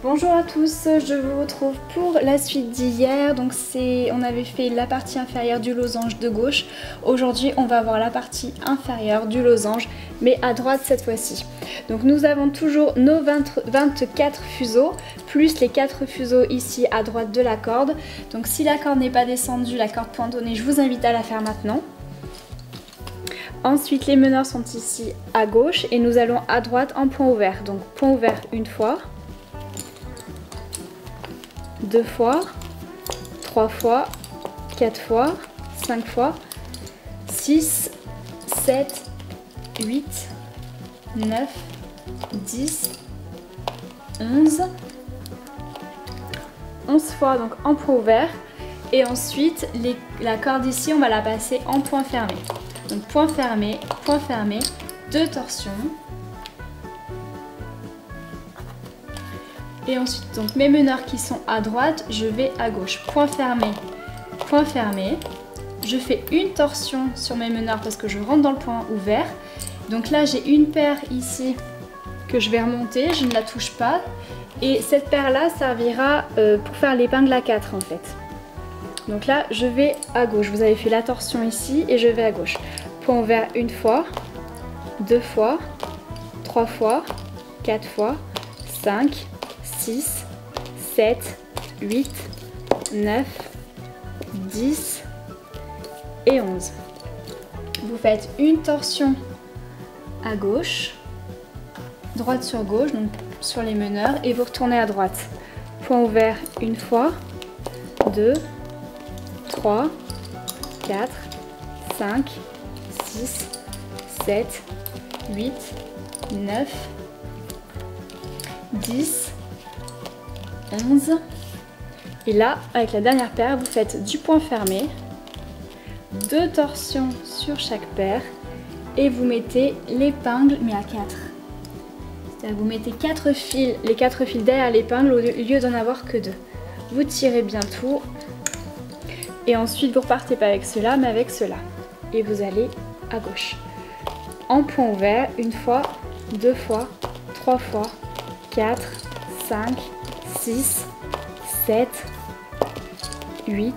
Bonjour à tous, je vous retrouve pour la suite d'hier. Donc on avait fait la partie inférieure du losange de gauche. Aujourd'hui on va voir la partie inférieure du losange, mais à droite cette fois-ci. Donc nous avons toujours nos 24 fuseaux, plus les 4 fuseaux ici à droite de la corde. Donc si la corde n'est pas descendue, la corde pointonnée, je vous invite à la faire maintenant. Ensuite les meneurs sont ici à gauche et nous allons à droite en point ouvert. Donc point ouvert une fois, 2 fois, 3 fois, 4 fois, 5 fois, 6, 7, 8, 9, 10, 11, 11 fois donc en point ouvert. Et ensuite la corde ici on va la passer en point fermé. Donc point fermé, 2 torsions. Et ensuite, donc mes meneurs qui sont à droite, je vais à gauche. Point fermé, je fais une torsion sur mes meneurs parce que je rentre dans le point ouvert. Donc là, j'ai une paire ici que je vais remonter, je ne la touche pas. Et cette paire-là servira pour faire l'épingle à 4 en fait. Donc là, je vais à gauche. Vous avez fait la torsion ici et je vais à gauche. Point ouvert une fois, 2 fois, 3 fois, 4 fois, 5, 6, 7, 8, 9, 10 et 11. Vous faites une torsion à gauche, droite sur gauche, donc sur les meneurs, et vous retournez à droite. Point ouvert une fois, 2, 3, 4, 5, 6, 7, 8, 9, 10, 11. Et là, avec la dernière paire, vous faites du point fermé, 2 torsions sur chaque paire et vous mettez l'épingle mais à 4. C'est-à-dire que vous mettez 4 fils, les 4 fils derrière l'épingle au lieu d'en avoir que 2. Vous tirez bien tout et ensuite vous repartez pas avec cela mais avec cela. Et vous allez à gauche. En point ouvert, une fois, 2 fois, 3 fois, 4, 5, 6, 7, 8,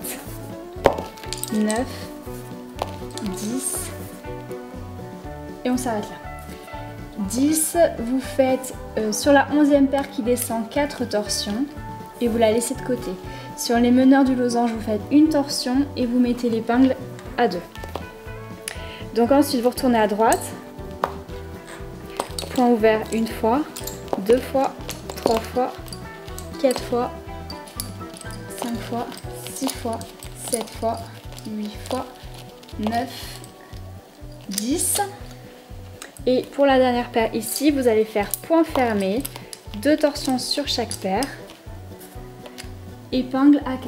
9, 10 et on s'arrête là. 10, vous faites sur la 11e paire qui descend 4 torsions et vous la laissez de côté. Sur les meneurs du losange, vous faites une torsion et vous mettez l'épingle à 2. Donc ensuite vous retournez à droite, point ouvert une fois, 2 fois, 3 fois, 4 fois, 5 fois, 6 fois, 7 fois, 8 fois, 9, 10. Et pour la dernière paire ici, vous allez faire point fermé, 2 torsions sur chaque paire, épingle à 4.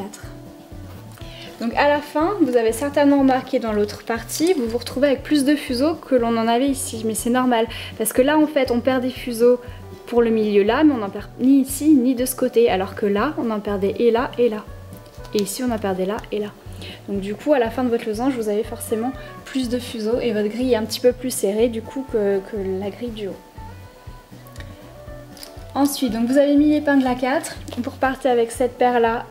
Donc à la fin, vous avez certainement remarqué dans l'autre partie, vous vous retrouvez avec plus de fuseaux que l'on en avait ici. Mais c'est normal, parce que là en fait on perd des fuseaux pour le milieu là, mais on n'en perd ni ici ni de ce côté. Alors que là, on en perdait et là et là. Et ici on en perdait là et là. Donc du coup à la fin de votre losange, vous avez forcément plus de fuseaux et votre grille est un petit peu plus serrée du coup que la grille du haut. Ensuite, donc vous avez mis l'épingle à 4, vous repartez avec cette paire là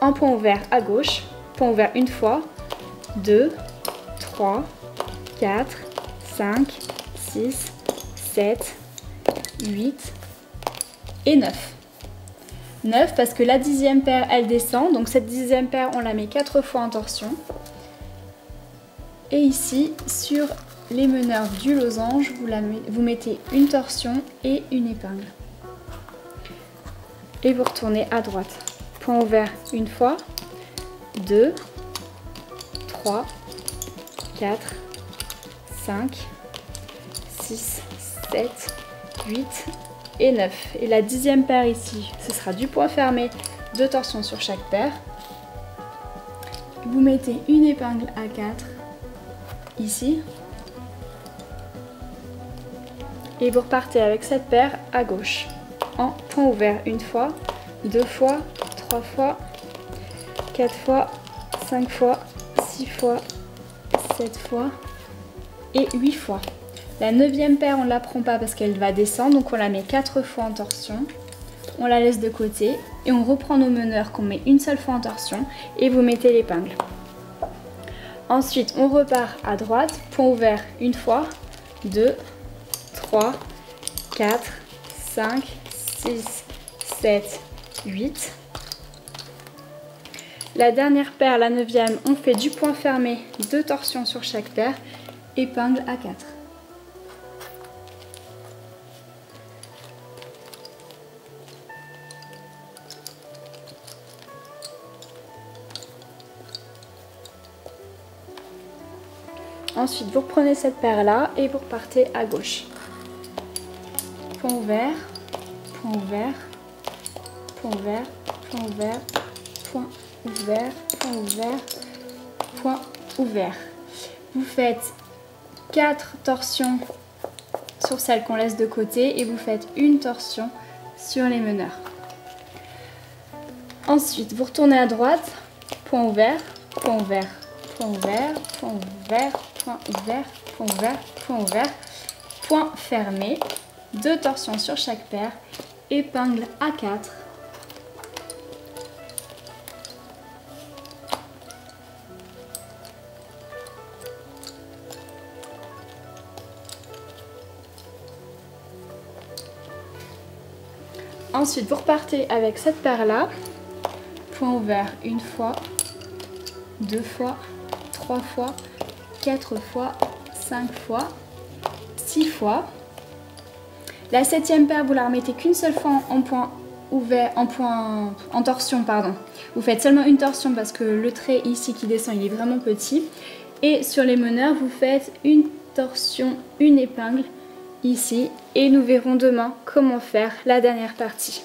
en point ouvert à gauche, point ouvert une fois, 2, 3, 4, 5, 6, 7, 8 et 9. 9 parce que la 10e paire elle descend, donc cette 10e paire on la met 4 fois en torsion. Et ici sur les meneurs du losange, vous mettez une torsion et une épingle. Et vous retournez à droite. Point ouvert une fois, 2, 3, 4, 5, 6, 7, 8 et 9. Et la 10e paire ici, ce sera du point fermé, 2 torsions sur chaque paire. Vous mettez une épingle à 4 ici. Et vous repartez avec cette paire à gauche. En point ouvert une fois, 2 fois, 3 fois, 4 fois, 5 fois, 6 fois, 7 fois et 8 fois. La 9e paire, on ne la prend pas parce qu'elle va descendre, donc on la met 4 fois en torsion. On la laisse de côté et on reprend nos meneurs qu'on met une seule fois en torsion et vous mettez l'épingle. Ensuite, on repart à droite, point ouvert une fois, 2, 3, 4, 5, 6, 7, 8. La dernière paire, la 9e, on fait du point fermé, 2 torsions sur chaque paire, épingle à 4. Ensuite, vous reprenez cette paire-là et vous repartez à gauche. Point ouvert, point ouvert, point ouvert, point ouvert, point ouvert, point ouvert, point ouvert. Vous faites 4 torsions sur celle qu'on laisse de côté et vous faites une torsion sur les meneurs. Ensuite, vous retournez à droite, point ouvert, point ouvert, point ouvert, point ouvert, point ouvert, point ouvert, point ouvert, point fermé, 2 torsions sur chaque paire, épingle à 4. Ensuite, vous repartez avec cette paire-là, point ouvert une fois, 2 fois, 3 fois, 4 fois, 5 fois, 6 fois. La 7e paire, vous la remettez qu'une seule fois en point ouvert, en torsion, pardon. Vous faites seulement une torsion parce que le trait ici qui descend, il est vraiment petit. Et sur les meneurs, vous faites une torsion, une épingle ici. Et nous verrons demain comment faire la dernière partie.